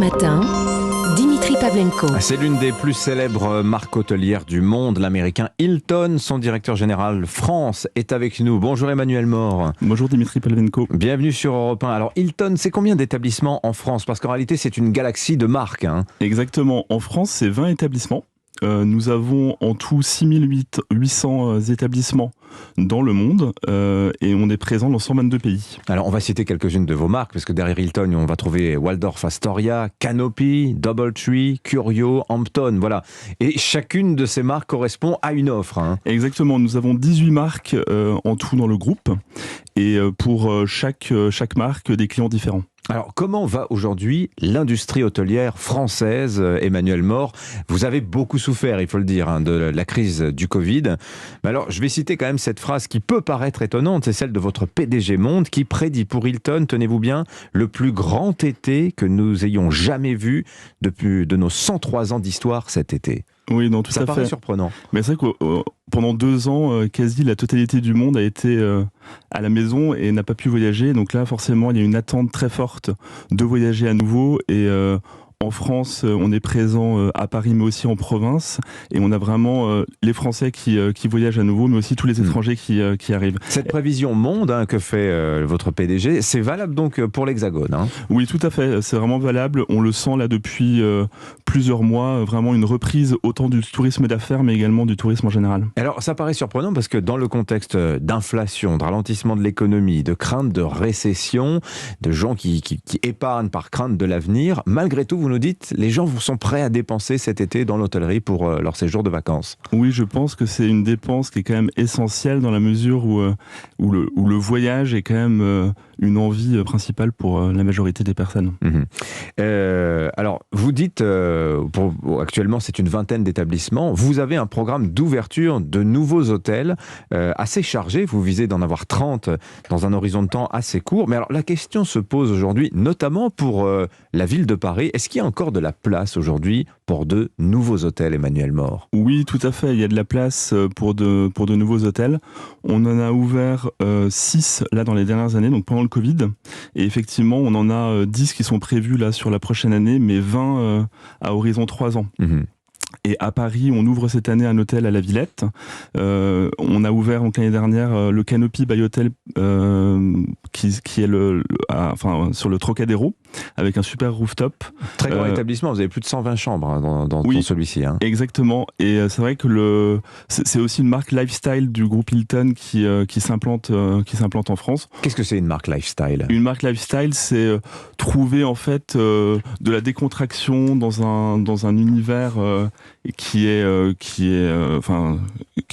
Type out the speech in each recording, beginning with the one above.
Matin, Dimitri Pavlenko. C'est l'une des plus célèbres marques hôtelières du monde, l'américain Hilton. Son directeur général France est avec nous. Bonjour Emmanuel Mort. Bonjour Dimitri Pavlenko. Bienvenue sur Europe 1. Alors Hilton, c'est combien d'établissements en France? Parce qu'en réalité, c'est une galaxie de marques. Exactement. En France, c'est 20 établissements. Nous avons en tout 6800 établissements dans le monde et on est présent dans 122 pays. Alors on va citer quelques-unes de vos marques, parce que derrière Hilton, on va trouver Waldorf Astoria, Canopy, DoubleTree, Curio, Hampton, voilà. Et chacune de ces marques correspond à une offre. Exactement, nous avons 18 marques en tout dans le groupe et pour chaque marque, des clients différents. Alors, comment va aujourd'hui l'industrie hôtelière française, Emmanuel Mort? Vous avez beaucoup souffert, il faut le dire, de la crise du Covid. Mais alors, je vais citer quand même cette phrase qui peut paraître étonnante, c'est celle de votre PDG Monde qui prédit pour Hilton, tenez-vous bien, le plus grand été que nous ayons jamais vu depuis de nos 103 ans d'histoire cet été. Oui, non, tout à fait. Ça paraît surprenant. Mais c'est vrai que pendant 2 ans, quasi la totalité du monde a été à la maison et n'a pas pu voyager. Donc là, forcément, il y a une attente très forte de voyager à nouveau. Et en France, on est présent à Paris, mais aussi en province. Et on a vraiment les Français qui voyagent à nouveau, mais aussi tous les étrangers qui arrivent. Cette prévision monde que fait votre PDG, c'est valable donc pour l'Hexagone. Oui, tout à fait. C'est vraiment valable. On le sent là depuis plusieurs mois. Vraiment une reprise autant du tourisme d'affaires, mais également du tourisme en général. Alors, ça paraît surprenant parce que dans le contexte d'inflation, de ralentissement de l'économie, de crainte de récession, de gens qui épargnent par crainte de l'avenir, malgré tout, vous nous dites, les gens sont prêts à dépenser cet été dans l'hôtellerie pour leur séjour de vacances. Oui, je pense que c'est une dépense qui est quand même essentielle dans la mesure où le voyage est quand même une envie principale pour la majorité des personnes. Alors, vous dites, actuellement c'est une vingtaine d'établissements, vous avez un programme d'ouverture de nouveaux hôtels assez chargé, vous visez d'en avoir 30 dans un horizon de temps assez court, mais alors la question se pose aujourd'hui, notamment pour la ville de Paris, est-ce qu'il y a encore de la place aujourd'hui pour de nouveaux hôtels, Emmanuel Mort? Oui, tout à fait, il y a de la place pour de nouveaux hôtels. On en a ouvert 6 là dans les dernières années, donc pendant le Covid, et effectivement on en a 10 qui sont prévus là sur la prochaine année, mais 20 à horizon 3 ans. Et à Paris, on ouvre cette année un hôtel à la Villette. On a ouvert l'année dernière le Canopy by Hotel qui est sur le Trocadéro, avec un super rooftop. Très grand établissement, vous avez plus de 120 chambres dans celui-ci. Exactement. Et c'est vrai que c'est aussi une marque lifestyle du groupe Hilton qui s'implante en France. Qu'est-ce que c'est une marque lifestyle? Une marque lifestyle, c'est trouver en fait de la décontraction dans un univers qui est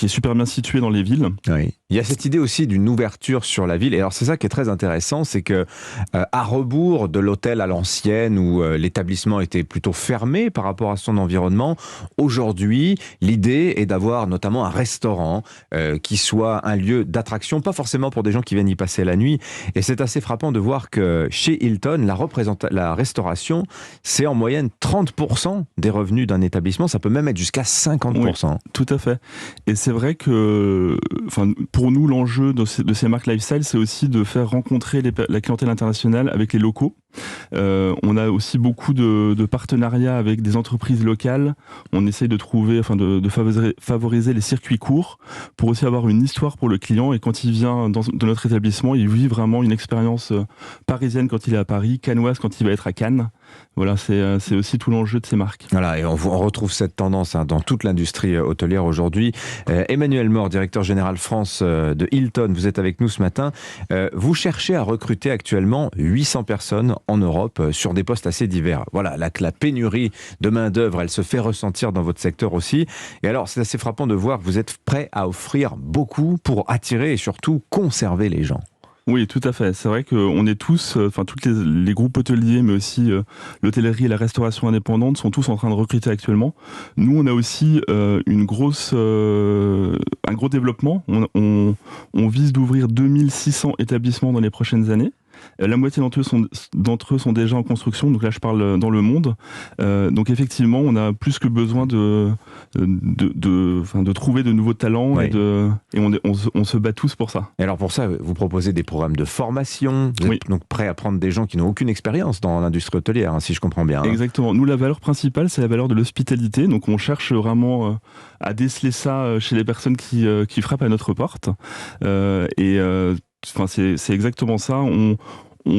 super bien situé dans les villes. Oui. Il y a cette idée aussi d'une ouverture sur la ville. Et alors c'est ça qui est très intéressant, c'est que à rebours de l'hôtel à l'ancienne où l'établissement était plutôt fermé par rapport à son environnement, aujourd'hui l'idée est d'avoir notamment un restaurant qui soit un lieu d'attraction, pas forcément pour des gens qui viennent y passer la nuit. Et c'est assez frappant de voir que chez Hilton, la restauration, c'est en moyenne 30% des revenus d'un établissement. Ça peut même être jusqu'à 50%. Oui, tout à fait. Et c'est vrai que pour nous, l'enjeu de ces marques lifestyle, c'est aussi de faire rencontrer la clientèle internationale avec les locaux. On a aussi beaucoup de partenariats avec des entreprises locales. On essaye de trouver, de favoriser les circuits courts pour aussi avoir une histoire pour le client. Et quand il vient dans notre établissement, il vit vraiment une expérience parisienne quand il est à Paris, cannoise quand il va être à Cannes. Voilà, c'est aussi tout l'enjeu de ces marques. Voilà, et on retrouve cette tendance dans toute l'industrie hôtelière aujourd'hui. Emmanuel Mort, directeur général France de Hilton, vous êtes avec nous ce matin. Vous cherchez à recruter actuellement 800 personnes en Europe sur des postes assez divers. Voilà, la pénurie de main-d'œuvre, elle se fait ressentir dans votre secteur aussi. Et alors, c'est assez frappant de voir que vous êtes prêt à offrir beaucoup pour attirer et surtout conserver les gens. Oui, tout à fait. C'est vrai qu'on est tous, tous les groupes hôteliers, mais aussi l'hôtellerie et la restauration indépendante sont tous en train de recruter actuellement. Nous, on a aussi un gros développement. On vise d'ouvrir 2600 établissements dans les prochaines années. La moitié d'entre eux sont déjà en construction. Donc là, je parle dans le monde. Donc effectivement, on a plus que besoin de trouver de nouveaux talents, Oui. et on se bat tous pour ça. Et alors pour ça, vous proposez des programmes de formation, vous êtes donc prêt à prendre des gens qui n'ont aucune expérience dans l'industrie hôtelière, hein, si je comprends bien. Hein. Exactement. Nous, la valeur principale, c'est la valeur de l'hospitalité. Donc on cherche vraiment à déceler ça chez les personnes qui frappent à notre porte. C'est exactement ça. On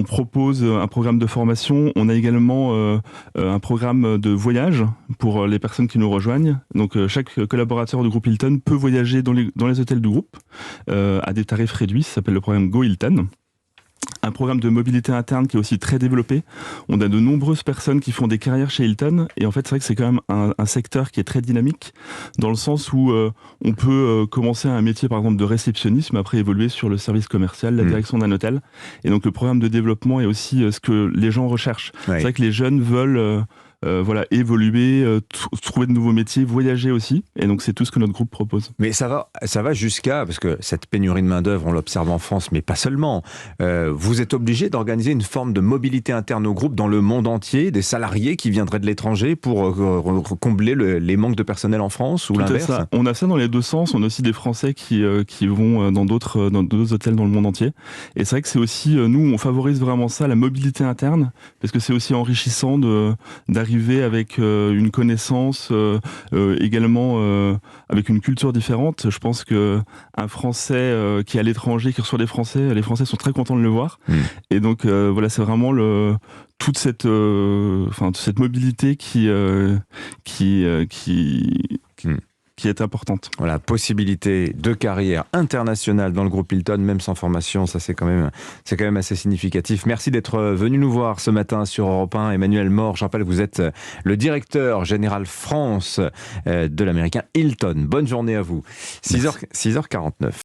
propose un programme de formation. On a également un programme de voyage pour les personnes qui nous rejoignent. Donc chaque collaborateur du groupe Hilton peut voyager dans les hôtels du groupe à des tarifs réduits. Ça s'appelle le programme Go Hilton. Un programme de mobilité interne qui est aussi très développé. On a de nombreuses personnes qui font des carrières chez Hilton. Et en fait, c'est vrai que c'est quand même un secteur qui est très dynamique, dans le sens où on peut commencer un métier, par exemple, de réceptionnisme, après évoluer sur le service commercial, la direction d'un hôtel. Et donc, le programme de développement est aussi ce que les gens recherchent. Ouais. C'est vrai que les jeunes veulent évoluer, trouver de nouveaux métiers, voyager aussi. Et donc, c'est tout ce que notre groupe propose. Mais ça va jusqu'à, parce que cette pénurie de main-d'œuvre, on l'observe en France, mais pas seulement. Vous êtes obligé d'organiser une forme de mobilité interne au groupe dans le monde entier, des salariés qui viendraient de l'étranger pour combler les manques de personnel en France ou Tout à l'inverse. ça. On a ça dans les deux sens. On a aussi des Français qui vont dans d'autres hôtels dans le monde entier. Et c'est vrai que c'est aussi, nous, on favorise vraiment ça, la mobilité interne, parce que c'est aussi enrichissant d'arriver avec une connaissance, également avec une culture différente. Je pense qu'un Français qui est à l'étranger, qui reçoit des Français, les Français sont très contents de le voir. Et donc c'est vraiment toute cette mobilité qui est importante. Voilà, possibilité de carrière internationale dans le groupe Hilton, même sans formation, ça c'est quand même assez significatif. Merci d'être venu nous voir ce matin sur Europe 1. Emmanuel Mort, je rappelle que vous êtes le directeur général France de l'américain Hilton. Bonne journée à vous. 6h49.